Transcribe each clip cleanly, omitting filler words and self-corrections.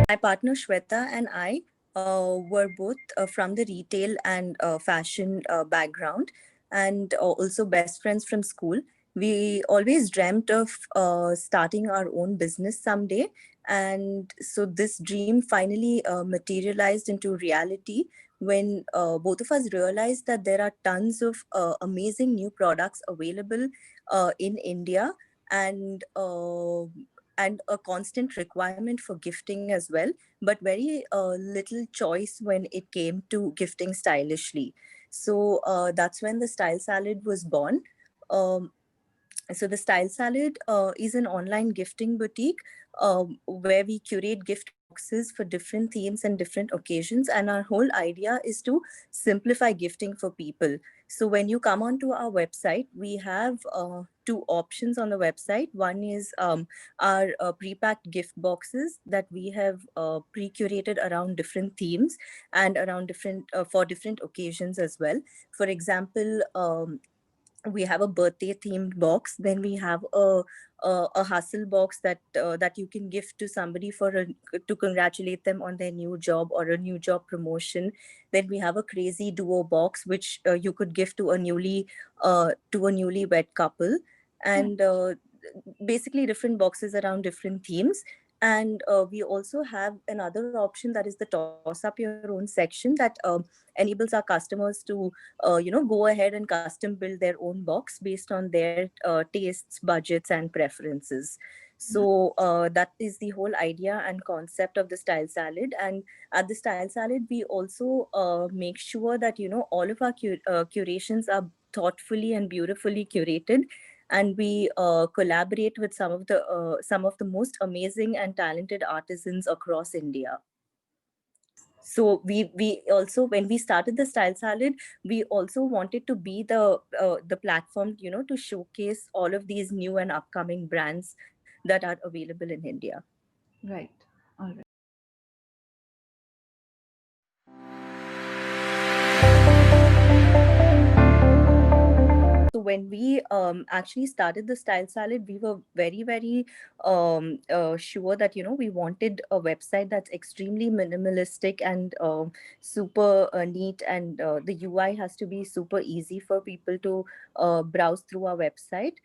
My partner Shweta and I were both from the retail and fashion background, and also best friends from school. We always dreamt of starting our own business someday. And so this dream finally materialized into reality when both of us realized that there are tons of amazing new products available in India, and a constant requirement for gifting as well, but very little choice when it came to gifting stylishly. So that's when the Style Salad was born. Um, so the Style Salad is an online gifting boutique where we curate gift boxes for different themes and different occasions. And our whole idea is to simplify gifting for people. So when you come onto our website, we have two options on the website. One is our pre-packed gift boxes that we have pre-curated around different themes and around different for different occasions as well. For example, we have a birthday themed box. Then we have a hustle box that you can gift to somebody to congratulate them on their new job or a new job promotion. Then we have a crazy duo box which you could gift to a newlywed couple. And basically different boxes around different themes. And we also have another option, that is the toss up your own section, that enables our customers to go ahead and custom build their own box based on their tastes, budgets, and preferences. So that is the whole idea and concept of the Style Salad. And at the Style Salad, we also make sure that all of our curations are thoughtfully and beautifully curated, and we collaborate with some of the most amazing and talented artisans across India. So we also, when we started the Style Salad, we also wanted to be the platform, to showcase all of these new and upcoming brands that are available in India. Right. All right. So when we actually started the Style Salad, we were very, very sure that we wanted a website that's extremely minimalistic and super neat, and the UI has to be super easy for people to browse through our website.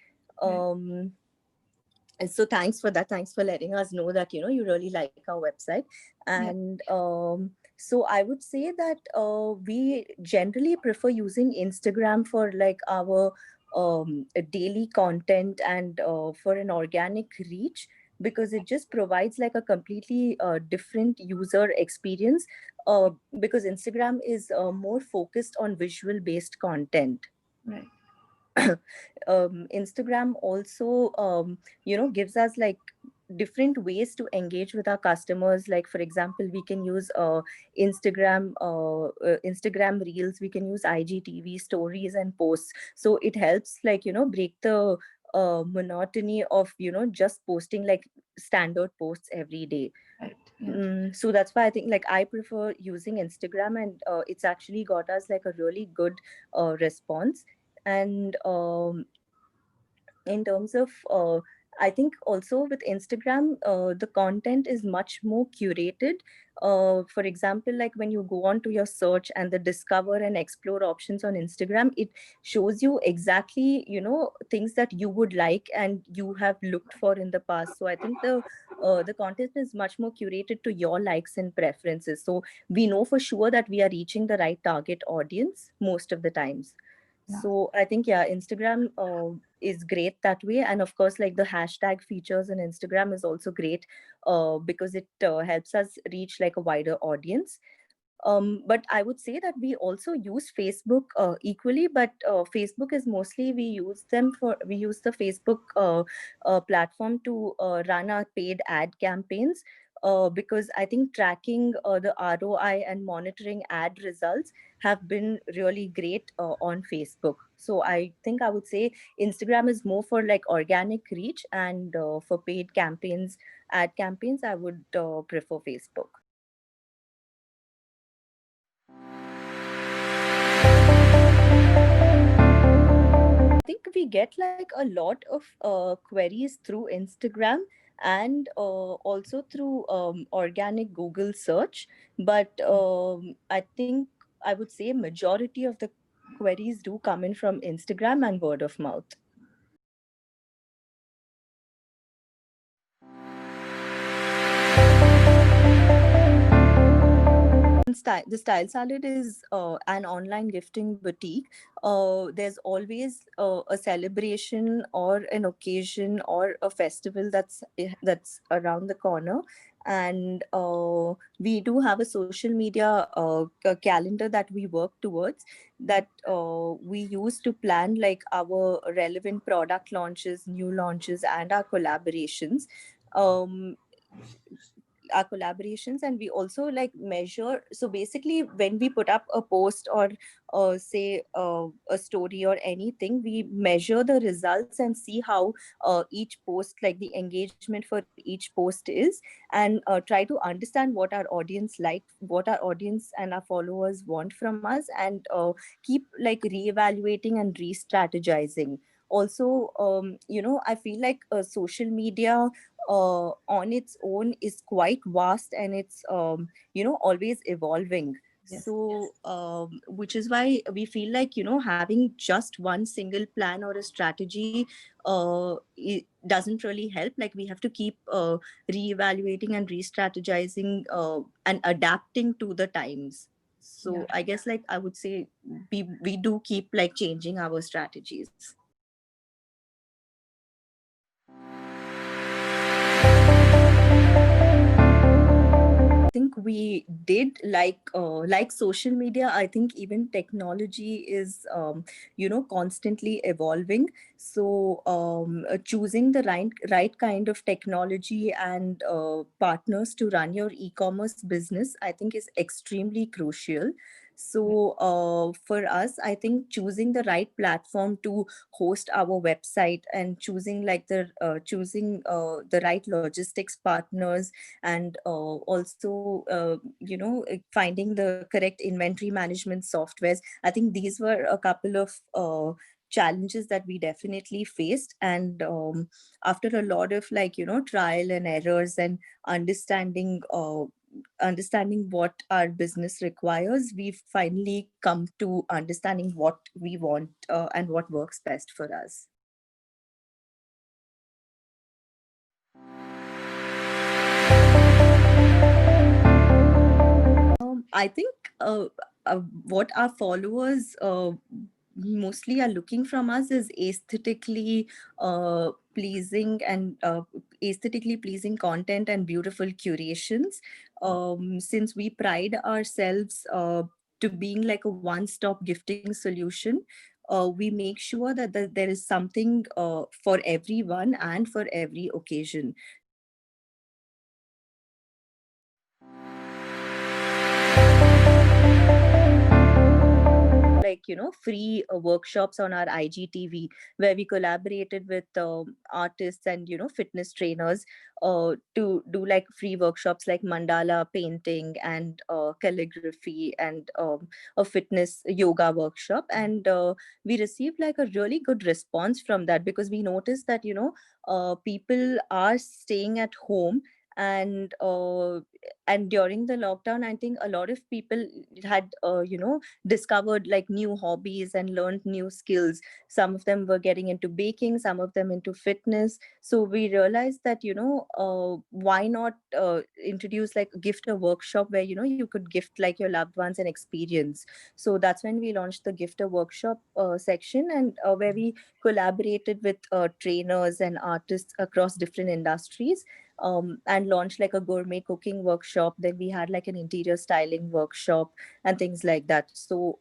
Right. And so thanks for that. Thanks for letting us know that you really like our website. Yeah. And so I would say that we generally prefer using Instagram for like our daily content and for an organic reach, because it just provides like a completely different user experience, because Instagram is more focused on visual based content. Right. Instagram also gives us like different ways to engage with our customers. Like for example, we can use Instagram reels, we can use IGTV stories and posts. So it helps like break the monotony of just posting like standard posts every day. Right. Yeah. So that's why I think like I prefer using Instagram, and it's actually got us like a really good response. And in terms of I think also with Instagram, the content is much more curated. For example, like when you go on to your search and the discover and explore options on Instagram, it shows you exactly things that you would like and you have looked for in the past. So I think the content is much more curated to your likes and preferences, so we know for sure that we are reaching the right target audience most of the times. Yeah. So I think, yeah, Instagram is great that way. And of course, like the hashtag features in Instagram is also great because it helps us reach like a wider audience. But I would say that we also use Facebook equally, but Facebook is mostly we use the Facebook platform to run our paid ad campaigns. Because I think tracking the ROI and monitoring ad results have been really great on Facebook. So I think I would say Instagram is more for like organic reach, and for paid campaigns, ad campaigns, I would prefer Facebook. I think we get like a lot of queries through Instagram, and also through organic Google search. But I think I would say majority of the queries do come in from Instagram and word of mouth. The Style Salad is an online gifting boutique. There's always a celebration or an occasion or a festival that's around the corner, and we do have a social media calendar that we work towards, that we use to plan like our relevant product launches, new launches, and Um, our collaborations. And we also like measure, so basically when we put up a post or say a story or anything, we measure the results and see how each post, like the engagement for each post is, and try to understand what our audience like, what our audience and our followers want from us, and keep like reevaluating and re-strategizing. Also, I feel like social media on its own is quite vast, and it's always evolving. Yes. So which is why we feel like having just one single plan or a strategy it doesn't really help. Like we have to keep reevaluating and re-strategizing and adapting to the times. Yeah. So I guess like I would say we do keep like changing our strategies. Think we did like social media. I think even technology is constantly evolving. So choosing the right kind of technology and partners to run your e-commerce business, I think, is extremely crucial. So for us, I think choosing the right platform to host our website, and choosing the right logistics partners, and also finding the correct inventory management softwares. I think these were a couple of challenges that we definitely faced. And after a lot of trial and errors, and understanding what our business requires, we've finally come to understanding what we want and what works best for us. I think what our followers mostly are looking from us is pleasing and aesthetically pleasing content and beautiful curations. Since we pride ourselves to being like a one-stop gifting solution, we make sure that there is something for everyone and for every occasion. Free workshops on our IGTV, where we collaborated with artists and fitness trainers to do like free workshops like mandala painting and calligraphy and a fitness yoga workshop. And we received like a really good response from that, because we noticed that people are staying at home, and during the lockdown, I think a lot of people had discovered like new hobbies and learned new skills. Some of them were getting into baking, some of them into fitness. So we realized that why not introduce like gift a workshop where you could gift like your loved ones an experience. So that's when we launched the gift a workshop section, and where we collaborated with trainers and artists across different industries, and launched like a gourmet cooking workshop. Then we had like an interior styling workshop and things like that. So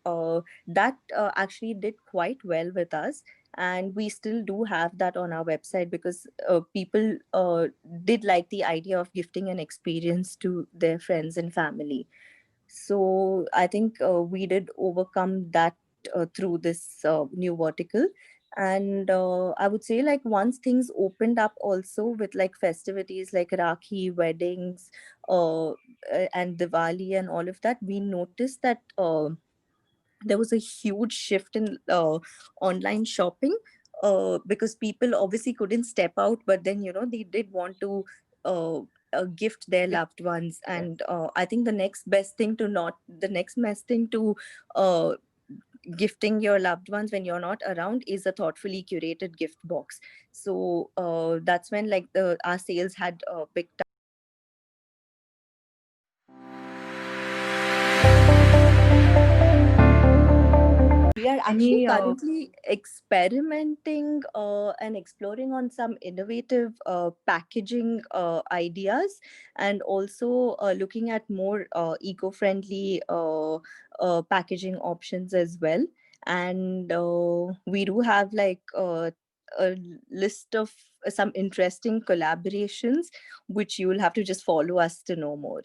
that actually did quite well with us. And we still do have that on our website, because people did like the idea of gifting an experience to their friends and family. So I think we did overcome that through this new vertical. And I would say like once things opened up also with like festivities like Rakhi, weddings, and Diwali and all of that, we noticed that there was a huge shift in online shopping. because people obviously couldn't step out, but then they did want to gift their Yeah. loved ones. And I think the next best thing to uh, gifting your loved ones when you're not around is a thoughtfully curated gift box. So that's when like the our sales had picked. We are actually Any currently experimenting and exploring on some innovative packaging ideas, and also looking at more eco-friendly packaging options as well. And we do have like a list of some interesting collaborations, which you will have to just follow us to know more.